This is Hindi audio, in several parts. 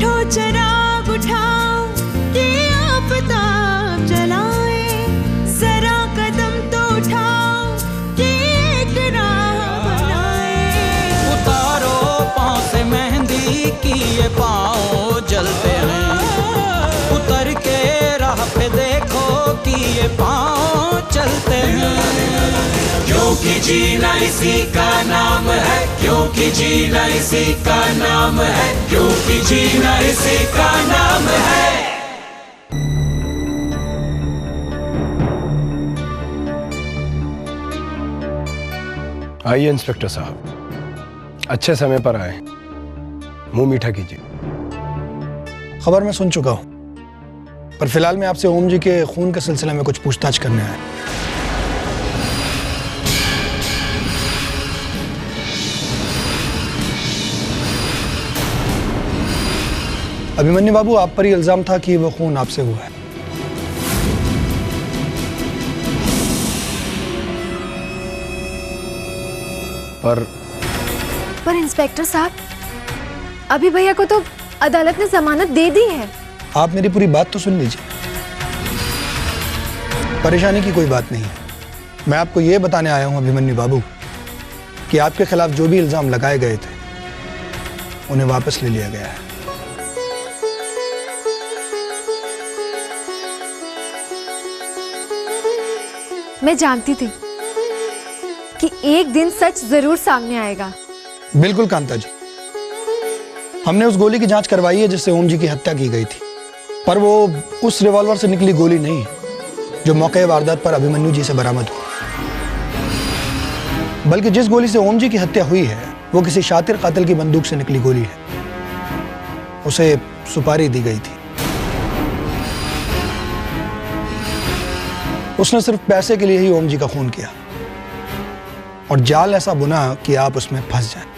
उठो चिराग उठाओ कि आफताब जलाए, जरा कदम तो उठाओ कि एक राह बनाए। उतारो पाँव से मेहंदी की ये पाँव जलते हैं, उतर के राह पे देखो कि ये पाँव चलते हैं। क्योंकि जीना इसी का नाम है, क्योंकि जीना इसी का नाम है, क्योंकि जीना इसी का नाम है। आइए इंस्पेक्टर साहब, अच्छे समय पर आए, मुंह मीठा कीजिए। खबर मैं सुन चुका हूं, पर फिलहाल मैं आपसे ओम जी के खून के सिलसिले में कुछ पूछताछ करने आया। अभिमन्यु बाबू, आप पर ही इल्जाम था कि वो खून आपसे हुआ है। पर इंस्पेक्टर साहब, अभी भैया को तो अदालत ने जमानत दे दी है। आप मेरी पूरी बात तो सुन लीजिए। परेशानी की कोई बात नहीं है। मैं आपको ये बताने आया हूं अभिमन्यु बाबू कि आपके खिलाफ जो भी इल्जाम लगाए गए थे उन्हें वापस ले लिया गया है। मैं जानती थी कि एक दिन सच जरूर सामने आएगा। बिल्कुल कांता जी, हमने उस गोली की जांच करवाई है जिससे ओम जी की हत्या की गई थी, पर वो उस रिवॉल्वर से निकली गोली नहीं है जो मौके वारदात पर अभिमन्यु जी से बरामद हुई, बल्कि जिस गोली से ओम जी की हत्या हुई है वो किसी शातिर कातिल की बंदूक से निकली गोली है। उसे सुपारी दी गई थी। उसने सिर्फ पैसे के लिए ही ओम जी का खून किया, और जाल ऐसा बुना कि आप उसमें फंस जाएं।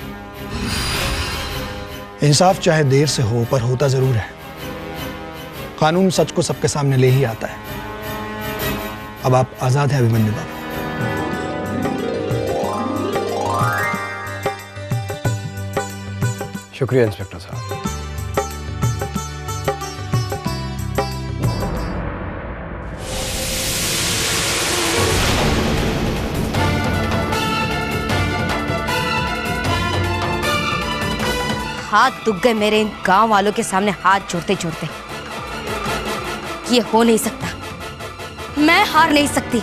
इंसाफ चाहे देर से हो, पर होता जरूर है। कानून सच को सबके सामने ले ही आता है। अब आप आजाद हैं अभिमन्यु बाबू। शुक्रिया इंस्पेक्टर साहब। हाथ दुख गए मेरे इन गांव वालों के सामने हाथ जोड़ते जोड़ते। ये हो नहीं सकता, मैं हार नहीं सकती।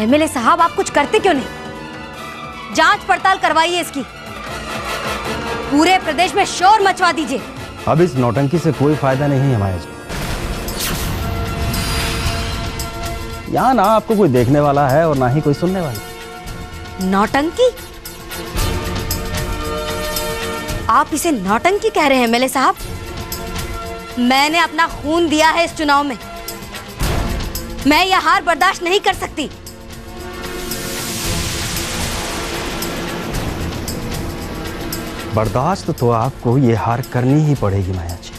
एमएलए साहब, आप कुछ करते क्यों नहीं? जांच पड़ताल करवाइए इसकी, पूरे प्रदेश में शोर मचवा दीजिए। अब इस नौटंकी से कोई फायदा नहीं है हमारे। यहाँ ना आपको कोई देखने वाला है और ना ही कोई सुनने वाला। नौटंकी? आप इसे नौटंकी कह रहे हैं एमएलए साहब? मैंने अपना खून दिया है इस चुनाव में, मैं यह हार बर्दाश्त नहीं कर सकती। बर्दाश्त तो आपको ये हार करनी ही पड़ेगी माया जी।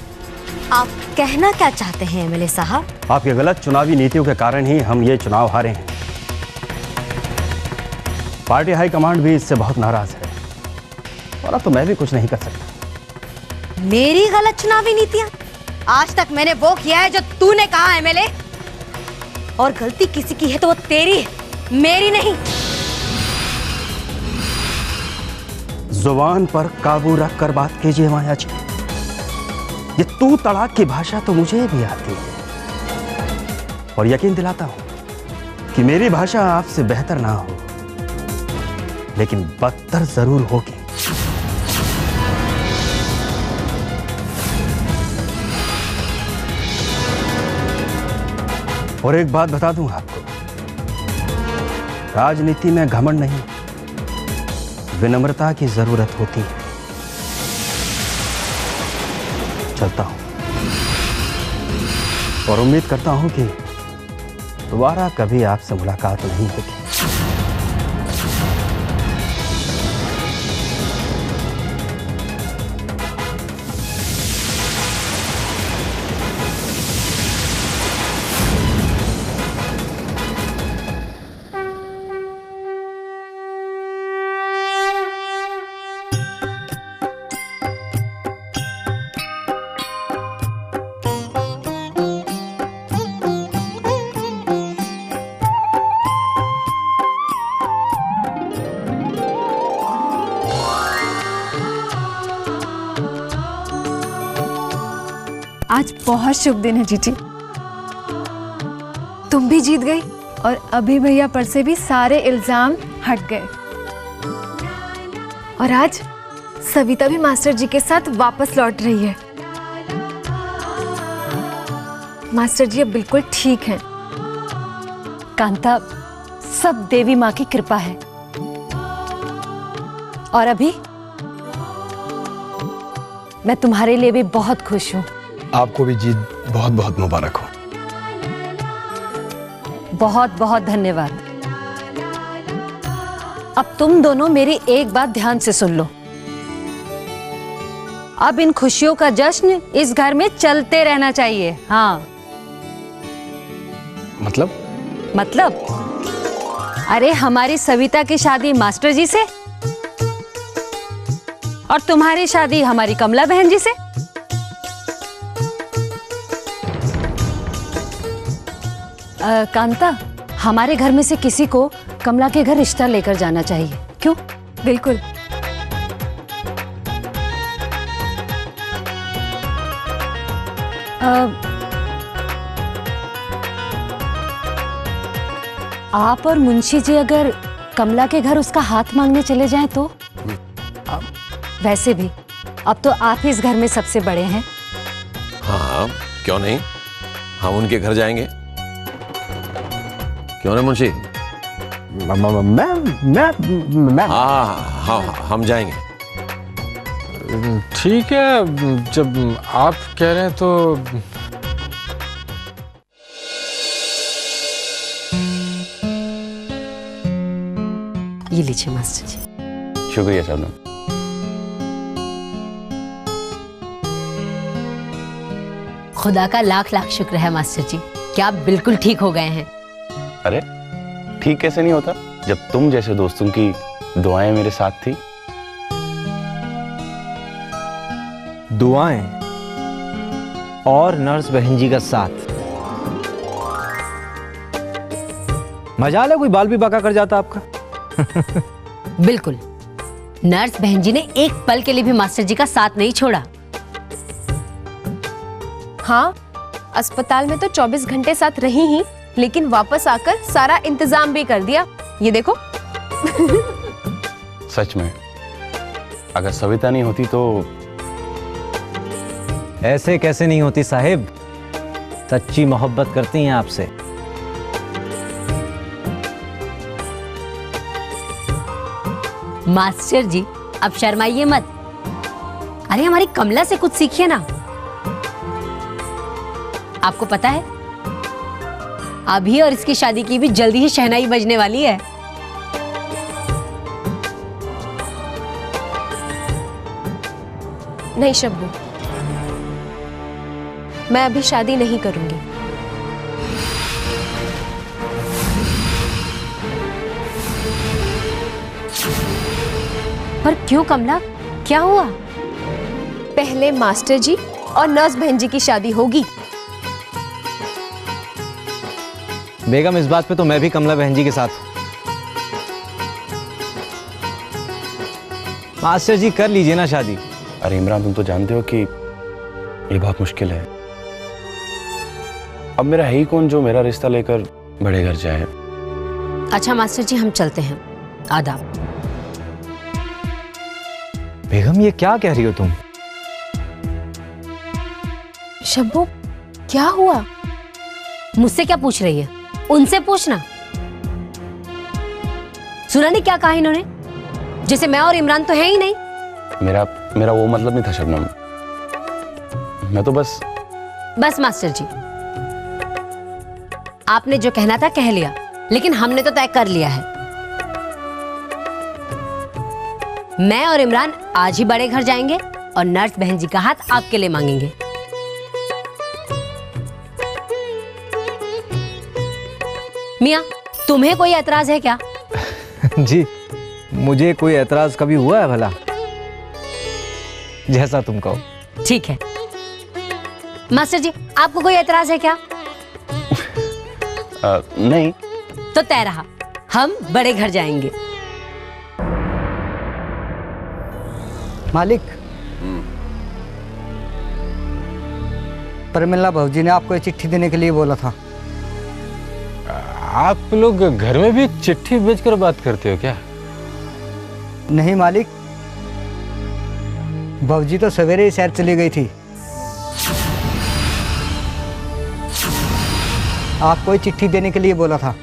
आप कहना क्या चाहते हैं एमएलए साहब? आपकी गलत चुनावी नीतियों के कारण ही हम ये चुनाव हारे हैं। पार्टी हाईकमांड भी इससे बहुत नाराज है, और अब तो मैं भी कुछ नहीं कर सकता। मेरी गलत चुनावी नीतियां? आज तक मैंने वो किया है जो तूने कहा एमएलए, और गलती किसी की है तो वो तेरी है, मेरी नहीं। जुबान पर काबू रख कर बात कीजिए माया जी। ये तू तड़ाक की भाषा तो मुझे भी आती है, और यकीन दिलाता हूं कि मेरी भाषा आपसे बेहतर ना हो, लेकिन बदतर जरूर होगी। और एक बात बता दूं आपको, राजनीति में घमंड नहीं, विनम्रता की जरूरत होती है। चलता हूं, और उम्मीद करता हूं कि दोबारा कभी आपसे मुलाकात नहीं होगी। आज बहुत शुभ दिन है जीजी। तुम भी जीत गई और अभी भैया पर से भी सारे इल्जाम हट गए। और आज सविता भी मास्टर जी के साथ वापस लौट रही है। मास्टर जी अब बिल्कुल ठीक हैं। कांता, सब देवी माँ की कृपा है। और अभी मैं तुम्हारे लिए भी बहुत खुश हूँ। आपको भी जीत बहुत बहुत मुबारक हो। बहुत बहुत धन्यवाद। अब तुम दोनों मेरी एक बात ध्यान से सुन लो। अब इन खुशियों का जश्न इस घर में चलते रहना चाहिए। हाँ, मतलब अरे हमारी सविता की शादी मास्टर जी से और तुम्हारी शादी हमारी कमला बहन जी से। कांता, हमारे घर में से किसी को कमला के घर रिश्ता लेकर जाना चाहिए। क्यों? बिल्कुल। आप और मुंशी जी अगर कमला के घर उसका हाथ मांगने चले जाएं तो? वैसे भी अब तो आप ही इस घर में सबसे बड़े हैं। हाँ, क्यों नहीं, हम उनके घर जाएंगे। क्यों नहीं मुंशी? मैं हाँ, हम जाएंगे। ठीक है, जब आप कह रहे हैं तो। ये लीजिए मास्टर जी। शुक्रिया शबनम। खुदा का लाख लाख शुक्र है मास्टर जी कि आप बिल्कुल ठीक हो गए हैं। अरे ठीक कैसे नहीं होता जब तुम जैसे दोस्तों की दुआएं मेरे साथ थी। दुआएं और नर्स बहन जी का साथ। मजाल है कोई बाल भी बाका कर जाता आपका। बिल्कुल, नर्स बहन जी ने एक पल के लिए भी मास्टर जी का साथ नहीं छोड़ा। हाँ, अस्पताल में तो 24 घंटे साथ रही ही, लेकिन वापस आकर सारा इंतजाम भी कर दिया। ये देखो। सच में अगर सविता नहीं होती तो। ऐसे कैसे नहीं होती साहिब, सच्ची मोहब्बत करती हैं आपसे। मास्टर जी अब शर्माइए मत। अरे हमारी कमला से कुछ सीखिए ना। आपको पता है अभी और इसकी शादी की भी जल्दी ही शहनाई बजने वाली है। नहीं शब्बू, मैं अभी शादी नहीं करूंगी। पर क्यों कमला, क्या हुआ? पहले मास्टर जी और नर्स बहन जी की शादी होगी। बेगम, इस बात पे तो मैं भी कमला बहन जी के साथ हूं। मास्टर जी कर लीजिए ना शादी। अरे इमरान, तुम तो जानते हो कि ये बहुत मुश्किल है। अब मेरा है ही कौन जो मेरा रिश्ता लेकर बड़े घर जाए। अच्छा मास्टर जी, हम चलते हैं। आदाब। बेगम, ये क्या कह रही हो तुम? शब्बू, क्या हुआ? मुझसे क्या पूछ रही है? उनसे पूछना। सुना नहीं क्या कहा इन्होंने? जैसे मैं और इमरान तो है ही नहीं। मेरा वो मतलब नहीं था शबनम। मैं तो बस मास्टर जी, आपने जो कहना था कह लिया, लेकिन हमने तो तय कर लिया है। मैं और इमरान आज ही बड़े घर जाएंगे और नर्स बहन जी का हाथ आपके लिए मांगेंगे। मियां, तुम्हें कोई एतराज है क्या? जी, मुझे कोई एतराज कभी हुआ है भला? जैसा तुम कहो। ठीक है। मास्टर जी, आपको कोई एतराज है क्या? नहीं। तो तय रहा, हम बड़े घर जाएंगे। मालिक, प्रमिला भौजी ने आपको ये चिट्ठी देने के लिए बोला था। आप लोग घर में भी चिट्ठी भेजकर बात करते हो क्या? नहीं मालिक, भौजी तो सवेरे ही शहर चली गई थी। आपको ये चिट्ठी देने के लिए बोला था।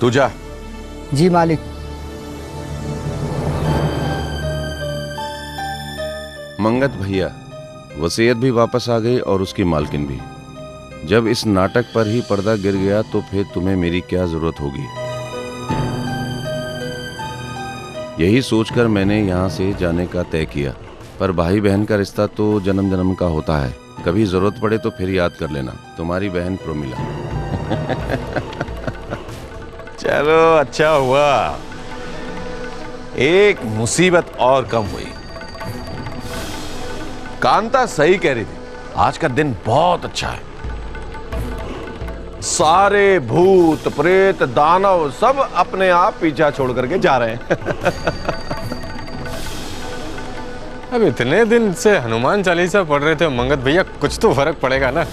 तू जा। जी मालिक। मंगत भैया, वसीयत भी वापस आ गई और उसकी मालकिन भी। जब इस नाटक पर ही पर्दा गिर गया तो फिर तुम्हें मेरी क्या जरूरत होगी। यही सोचकर मैंने यहाँ से जाने का तय किया। पर भाई बहन का रिश्ता तो जन्म जन्म का होता है। कभी जरूरत पड़े तो फिर याद कर लेना। तुम्हारी बहन प्रोमिला। चलो अच्छा हुआ, एक मुसीबत और कम हुई। कांता सही कह रही थी, आज का दिन बहुत अच्छा है। सारे भूत प्रेत दानव सब अपने आप पीछा छोड़ करके जा रहे हैं। अब इतने दिन से हनुमान चालीसा पढ़ रहे थे मंगत भैया, कुछ तो फर्क पड़ेगा ना।